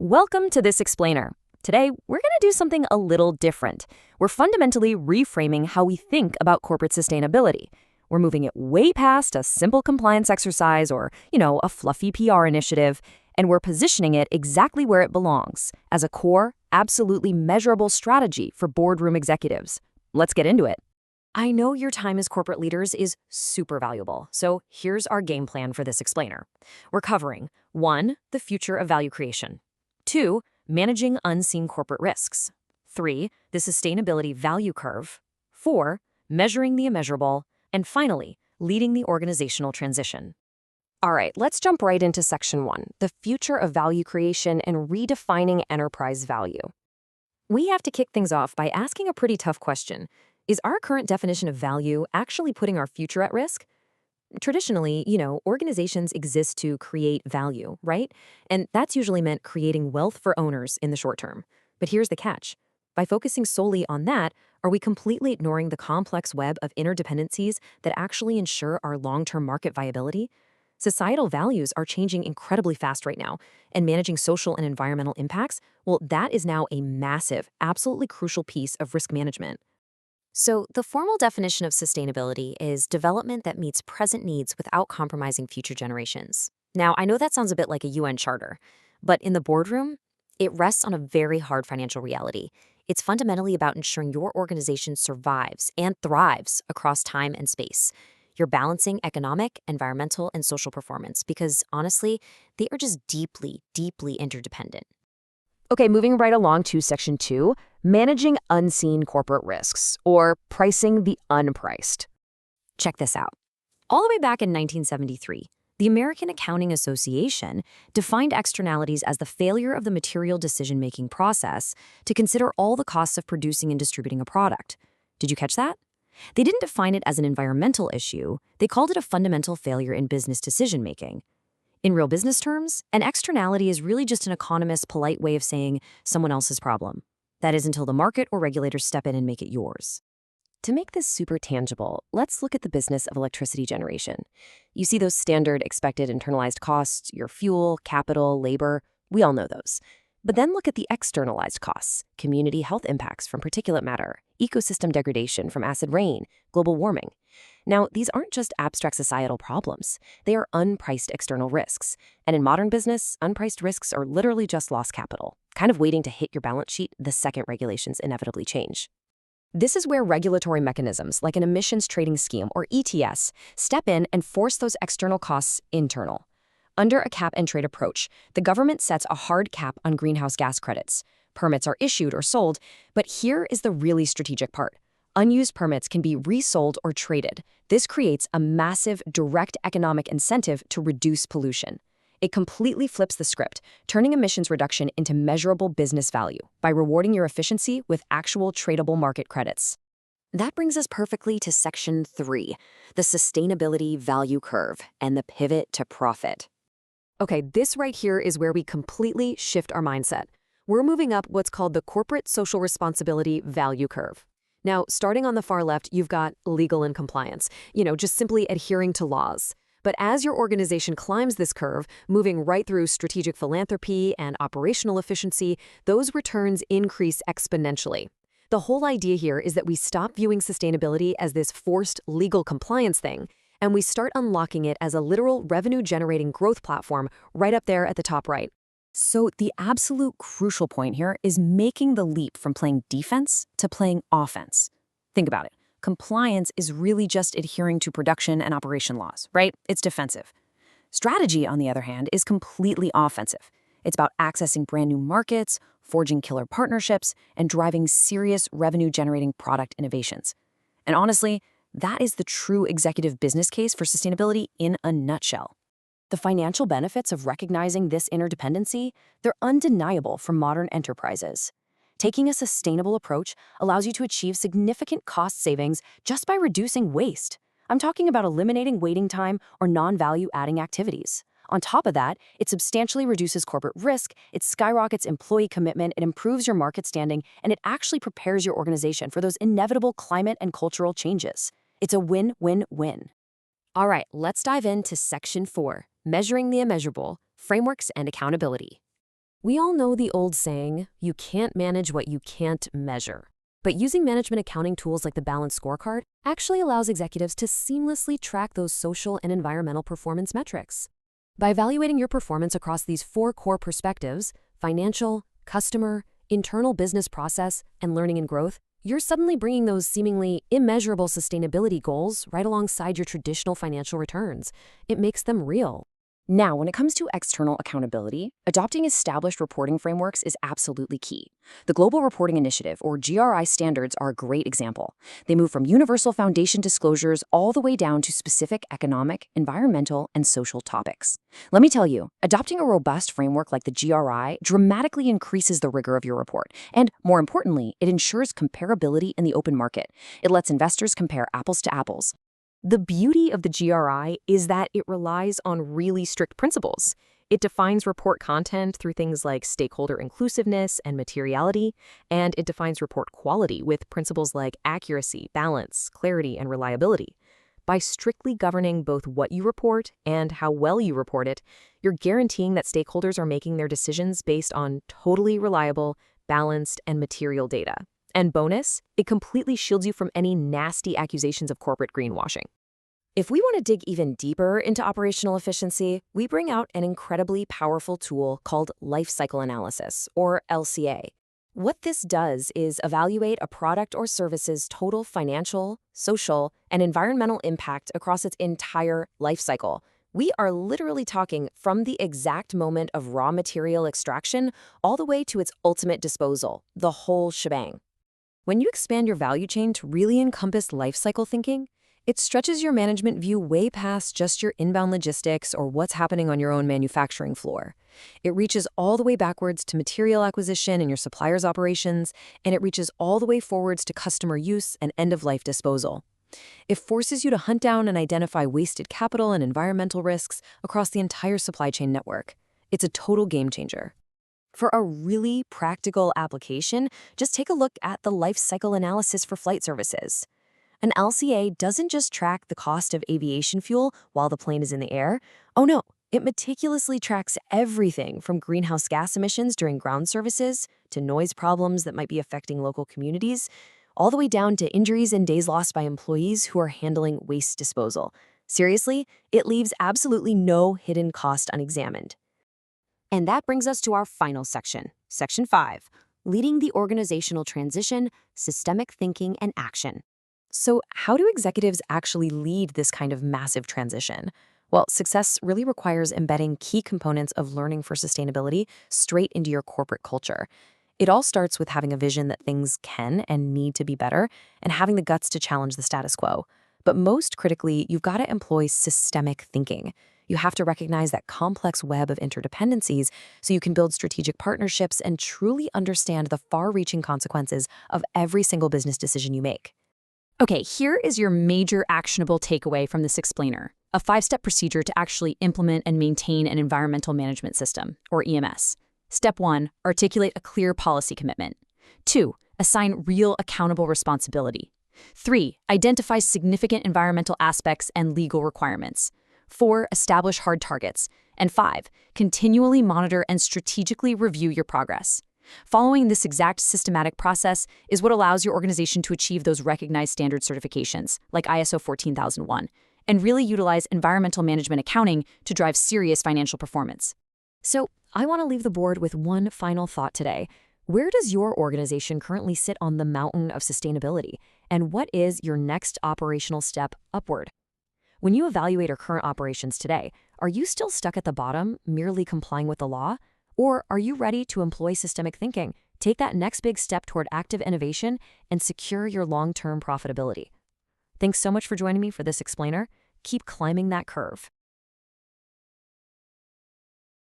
Welcome to This Explainer. Today, we're going to do something a little different. We're fundamentally reframing how we think about corporate sustainability. We're moving it way past a simple compliance exercise or, a fluffy PR initiative, and we're positioning it exactly where it belongs, as a core, absolutely measurable strategy for boardroom executives. Let's get into it. I know your time as corporate leaders is super valuable, so here's our game plan for This Explainer. We're covering 1. The future of value creation. 2. Managing unseen corporate risks. 3. The sustainability value curve. 4. Measuring the immeasurable. And finally, leading the organizational transition. All right, let's jump right into Section 1, the future of value creation and redefining enterprise value. We have to kick things off by asking a pretty tough question. Is our current definition of value actually putting our future at risk? Traditionally, organizations exist to create value, right? And that's usually meant creating wealth for owners in the short term. But here's the catch. By focusing solely on that, are we completely ignoring the complex web of interdependencies that actually ensure our long-term market viability? Societal values are changing incredibly fast right now, and managing social and environmental impacts, well, that is now a massive, absolutely crucial piece of risk management. So, the formal definition of sustainability is development that meets present needs without compromising future generations. Now, I know that sounds a bit like a UN charter, but in the boardroom, it rests on a very hard financial reality. It's fundamentally about ensuring your organization survives and thrives across time and space. You're balancing economic, environmental, and social performance because, honestly, they are just deeply, deeply interdependent. Okay, moving right along to Section 2, managing unseen corporate risks, or pricing the unpriced. Check this out. All the way back in 1973, the American Accounting Association defined externalities as the failure of the material decision-making process to consider all the costs of producing and distributing a product. Did you catch that? They didn't define it as an environmental issue. They called it a fundamental failure in business decision-making. In real business terms, an externality is really just an economist's polite way of saying someone else's problem. That is until the market or regulators step in and make it yours. To make this super tangible, let's look at the business of electricity generation. You see those standard expected internalized costs, your fuel, capital, labor, we all know those. But then look at the externalized costs, community health impacts from particulate matter, ecosystem degradation from acid rain, global warming. Now, these aren't just abstract societal problems. They are unpriced external risks. And in modern business, unpriced risks are literally just lost capital, kind of waiting to hit your balance sheet the second regulations inevitably change. This is where regulatory mechanisms like an emissions trading scheme, or ETS, step in and force those external costs internal. Under a cap-and-trade approach, the government sets a hard cap on greenhouse gas credits. Permits are issued or sold, but here is the really strategic part. Unused permits can be resold or traded. This creates a massive direct economic incentive to reduce pollution. It completely flips the script, turning emissions reduction into measurable business value by rewarding your efficiency with actual tradable market credits. That brings us perfectly to Section 3, the sustainability value curve and the pivot to profit. Okay, this right here is where we completely shift our mindset. We're moving up what's called the corporate social responsibility value curve. Now, starting on the far left, you've got legal and compliance, just simply adhering to laws. But as your organization climbs this curve, moving right through strategic philanthropy and operational efficiency, those returns increase exponentially. The whole idea here is that we stop viewing sustainability as this forced legal compliance thing, and we start unlocking it as a literal revenue-generating growth platform right up there at the top right. So the absolute crucial point here is making the leap from playing defense to playing offense. Think about it. Compliance is really just adhering to production and operation laws, right? It's defensive. Strategy, on the other hand, is completely offensive. It's about accessing brand new markets, forging killer partnerships, and driving serious revenue-generating product innovations. And honestly, that is the true executive business case for sustainability in a nutshell. The financial benefits of recognizing this interdependency, they're undeniable for modern enterprises. Taking a sustainable approach allows you to achieve significant cost savings just by reducing waste. I'm talking about eliminating waiting time or non-value-adding activities. On top of that, it substantially reduces corporate risk, it skyrockets employee commitment, it improves your market standing, and it actually prepares your organization for those inevitable climate and cultural changes. It's a win-win-win. All right, let's dive into Section 4, measuring the immeasurable, frameworks and accountability. We all know the old saying, you can't manage what you can't measure. But using management accounting tools like the Balanced Scorecard actually allows executives to seamlessly track those social and environmental performance metrics. By evaluating your performance across these four core perspectives, financial, customer, internal business process, and learning and growth, you're suddenly bringing those seemingly immeasurable sustainability goals right alongside your traditional financial returns. It makes them real. Now, when it comes to external accountability, adopting established reporting frameworks is absolutely key. The Global Reporting Initiative, or GRI standards, are a great example. They move from universal foundation disclosures all the way down to specific economic, environmental, and social topics. Let me tell you, adopting a robust framework like the GRI dramatically increases the rigor of your report. And more importantly, it ensures comparability in the open market. It lets investors compare apples to apples. The beauty of the GRI is that it relies on really strict principles. It defines report content through things like stakeholder inclusiveness and materiality, and it defines report quality with principles like accuracy, balance, clarity, and reliability. By strictly governing both what you report and how well you report it, you're guaranteeing that stakeholders are making their decisions based on totally reliable, balanced, and material data. And bonus, it completely shields you from any nasty accusations of corporate greenwashing. If we want to dig even deeper into operational efficiency, we bring out an incredibly powerful tool called life cycle analysis, or LCA. What this does is evaluate a product or service's total financial, social, and environmental impact across its entire life cycle. We are literally talking from the exact moment of raw material extraction all the way to its ultimate disposal, the whole shebang. When you expand your value chain to really encompass life cycle thinking, it stretches your management view way past just your inbound logistics or what's happening on your own manufacturing floor. It reaches all the way backwards to material acquisition in your supplier's operations, and it reaches all the way forwards to customer use and end-of-life disposal. It forces you to hunt down and identify wasted capital and environmental risks across the entire supply chain network. It's a total game changer. For a really practical application, just take a look at the life cycle analysis for flight services. An LCA doesn't just track the cost of aviation fuel while the plane is in the air. Oh no, it meticulously tracks everything from greenhouse gas emissions during ground services to noise problems that might be affecting local communities, all the way down to injuries and days lost by employees who are handling waste disposal. Seriously, it leaves absolutely no hidden cost unexamined. And that brings us to our final section, Section 5, Leading the Organizational Transition, Systemic Thinking, and Action. So how do executives actually lead this kind of massive transition? Well, success really requires embedding key components of learning for sustainability straight into your corporate culture. It all starts with having a vision that things can and need to be better and having the guts to challenge the status quo. But most critically, you've got to employ systemic thinking. You have to recognize that complex web of interdependencies so you can build strategic partnerships and truly understand the far-reaching consequences of every single business decision you make. Okay, here is your major actionable takeaway from this explainer, a 5-step procedure to actually implement and maintain an environmental management system, or EMS. Step 1, articulate a clear policy commitment. 2, assign real accountable responsibility. 3, identify significant environmental aspects and legal requirements. 4, establish hard targets. And 5, continually monitor and strategically review your progress. Following this exact systematic process is what allows your organization to achieve those recognized standard certifications, like ISO 14001, and really utilize environmental management accounting to drive serious financial performance. So, I want to leave the board with one final thought today. Where does your organization currently sit on the mountain of sustainability? And what is your next operational step upward? When you evaluate your current operations today, are you still stuck at the bottom, merely complying with the law? Or are you ready to employ systemic thinking, take that next big step toward active innovation, and secure your long-term profitability? Thanks so much for joining me for this explainer. Keep climbing that curve.